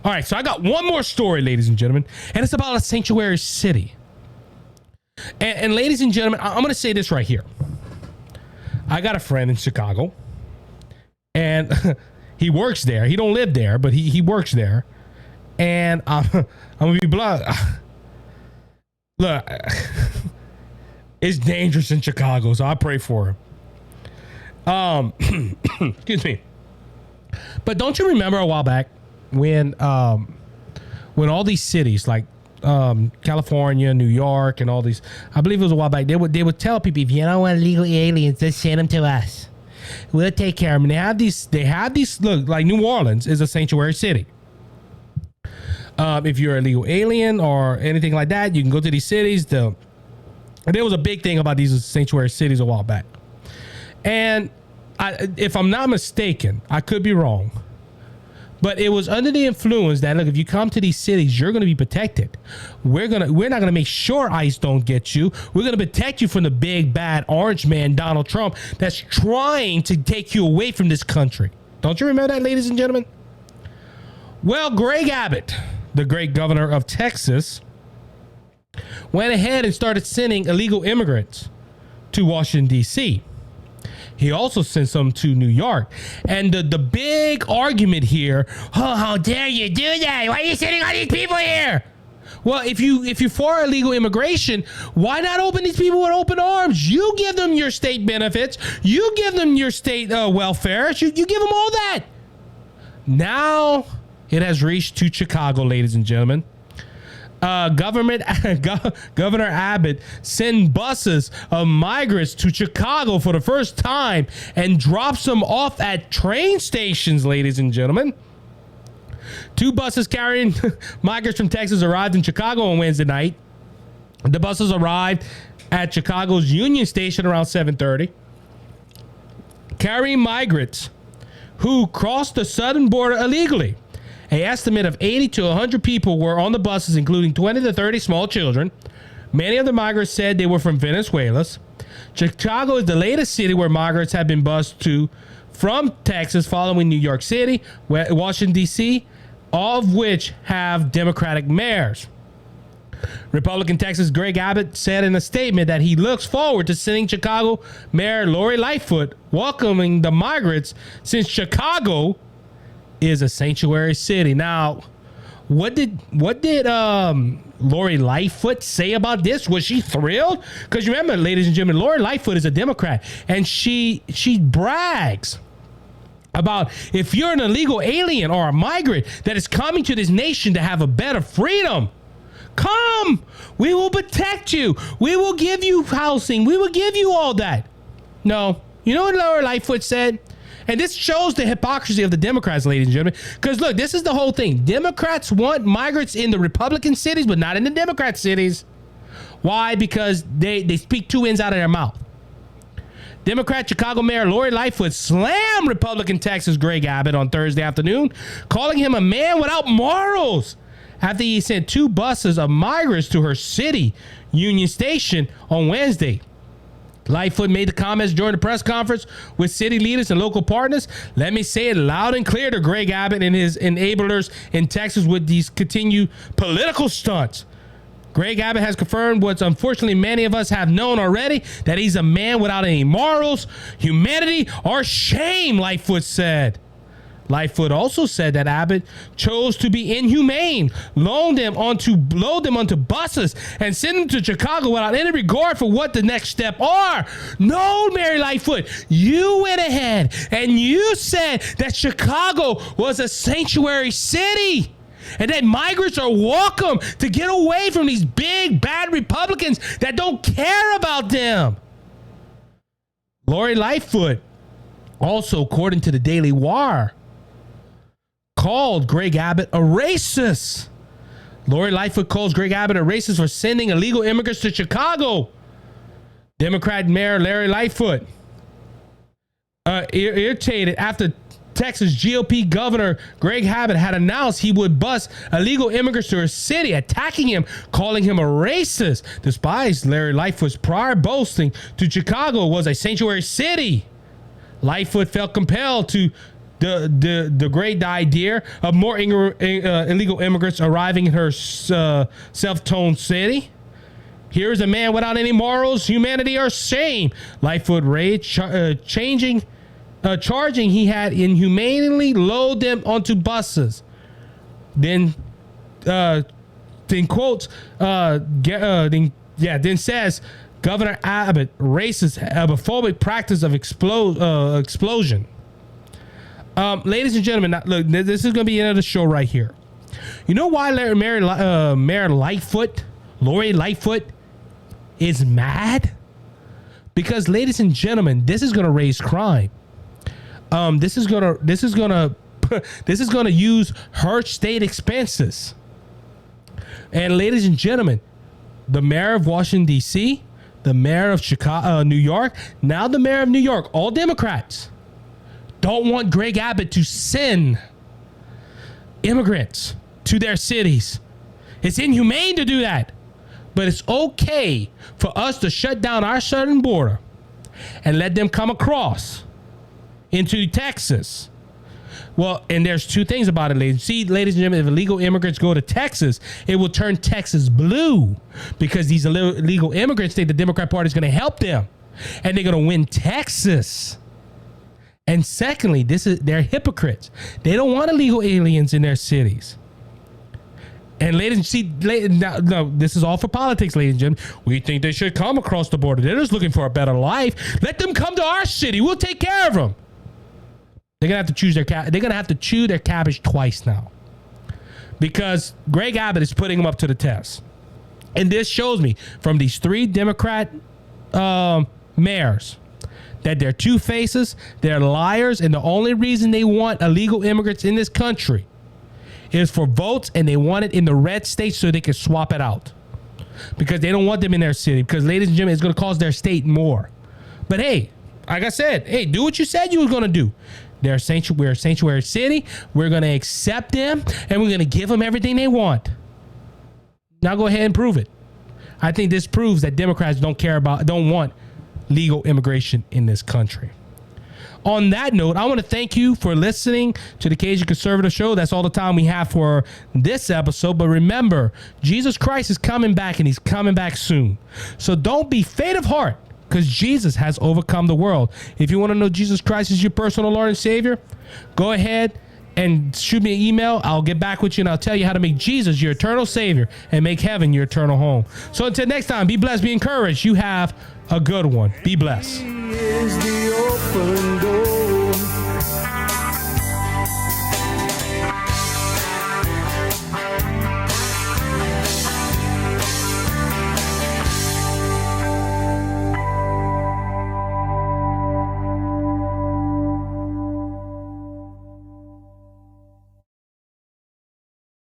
All right, so I got one more story, ladies and gentlemen, and it's about a sanctuary city. And ladies and gentlemen, I'm going to say this right here. I got a friend in Chicago, and he works there. He don't live there, but he works there. And I'm going to be blunt. Look, it's dangerous in Chicago, so I pray for him. Excuse me. But don't you remember a while back when all these cities like California, New York, and all these, I believe it was a while back, they would tell people, if you don't want illegal aliens, just send them to us. We'll take care of them. And they have these, look, like New Orleans is a sanctuary city. If you're a legal alien or anything like that, you can go to these cities. There was a big thing about these sanctuary cities a while back. And if I'm not mistaken, I could be wrong, but it was under the influence that, look, if you come to these cities, you're going to be protected. We're not going to make sure ICE don't get you. We're going to protect you from the big bad orange man, Donald Trump, that's trying to take you away from this country. Don't you remember that, ladies and gentlemen? Well, Greg Abbott, the great governor of Texas, went ahead and started sending illegal immigrants to Washington, D.C. He also sent some to New York. And the big argument here, oh, how dare you do that? Why are you sending all these people here? Well, if you're for illegal immigration, why not open these people with open arms? You give them your state benefits. You give them your state welfare. You give them all that. Now it has reached to Chicago, ladies and gentlemen. Governor Abbott sent buses of migrants to Chicago for the first time and drops them off at train stations, ladies and gentlemen. 2 buses carrying migrants from Texas arrived in Chicago on Wednesday night. The buses arrived at Chicago's Union Station around 7:30, carrying migrants who crossed the southern border illegally. An estimate of 80 to 100 people were on the buses, including 20 to 30 small children. Many of the migrants said they were from Venezuela. Chicago is the latest city where migrants have been bused to from Texas, following New York City, Washington, D.C., all of which have Democratic mayors. Republican Texas Greg Abbott said in a statement that he looks forward to sending Chicago Mayor Lori Lightfoot welcoming the migrants, since Chicago is a sanctuary city. Now, what did Lori Lightfoot say about this? Was she thrilled? Because remember, ladies and gentlemen, Lori Lightfoot is a Democrat, and she brags about, if you're an illegal alien or a migrant that is coming to this nation to have a better freedom, Come. We will protect you. We will give you housing. We will give you all that. No. You know what Lori Lightfoot said? And this shows the hypocrisy of the Democrats, ladies and gentlemen. Because, look, this is the whole thing. Democrats want migrants in the Republican cities, but not in the Democrat cities. Why? Because they speak two ends out of their mouth. Democrat Chicago Mayor Lori Lightfoot slammed Republican Texas Greg Abbott on Thursday afternoon, calling him a man without morals after he sent 2 buses of migrants to her city, Union Station, on Wednesday. Lightfoot made the comments during the press conference with city leaders and local partners. Let me say it loud and clear to Greg Abbott and his enablers in Texas with these continued political stunts. Greg Abbott has confirmed what unfortunately many of us have known already, that he's a man without any morals, humanity, or shame, Lightfoot said. Lightfoot also said that Abbott chose to be inhumane, load them onto buses, and send them to Chicago without any regard for what the next step are. No, Mary Lightfoot, you went ahead and you said that Chicago was a sanctuary city, and that migrants are welcome to get away from these big, bad Republicans that don't care about them. Lori Lightfoot, also according to the Daily Wire, called Greg Abbott a racist. Lori Lightfoot calls Greg Abbott a racist for sending illegal immigrants to Chicago. Democrat Mayor Larry Lightfoot irritated after Texas GOP Governor Greg Abbott had announced he would bus illegal immigrants to her city, attacking him, calling him a racist, despite Larry Lightfoot's prior boasting to Chicago was a sanctuary city. Lightfoot felt compelled to the idea of more illegal immigrants arriving in her self-toned city. Here's a man without any morals, humanity, or shame, Lightfoot raged, charging he had inhumanely loaded them onto buses. Then quotes, then says Governor Abbott racist, homophobic practice of explosion. Ladies and gentlemen, look, this is going to be the end of the show right here. You know why Mayor Lightfoot, Lori Lightfoot, is mad? Because, ladies and gentlemen, this is going to raise crime. This is gonna use her state expenses. And ladies and gentlemen, the mayor of Washington D.C., the mayor of Chicago, New York, now the mayor of New York, all Democrats, don't want Greg Abbott to send immigrants to their cities. It's inhumane to do that, but it's okay for us to shut down our southern border and let them come across into Texas. Well, and there's 2 things about it, ladies. See, ladies and gentlemen, if illegal immigrants go to Texas, it will turn Texas blue because these illegal immigrants think the Democrat Party is going to help them and they're going to win Texas. And secondly, they're hypocrites. They don't want illegal aliens in their cities. And ladies, no, this is all for politics, ladies and gentlemen. We think they should come across the border. They're just looking for a better life. Let them come to our city. We'll take care of them. They're gonna have to chew their cabbage twice now, because Greg Abbott is putting them up to the test. And this shows me from these 3 Democrat mayors that they're two-faces, they're liars, and the only reason they want illegal immigrants in this country is for votes, and they want it in the red states so they can swap it out, because they don't want them in their city, because, ladies and gentlemen, it's going to cost their state more. But hey, like I said, hey, do what you said you were going to do. We're a sanctuary city. We're going to accept them, and we're going to give them everything they want. Now go ahead and prove it. I think this proves that Democrats don't want legal immigration in this country. On that note, I want to thank you for listening to the Cajun Conservative Show. That's all the time we have for this episode. But remember, Jesus Christ is coming back, and he's coming back soon. So don't be faint of heart, because Jesus has overcome the world. If you want to know Jesus Christ is your personal Lord and Savior, go ahead and shoot me an email. I'll get back with you, and I'll tell you how to make Jesus your eternal Savior and make heaven your eternal home. So until next time, be blessed, be encouraged. You have a good one. Be blessed. He is the open door.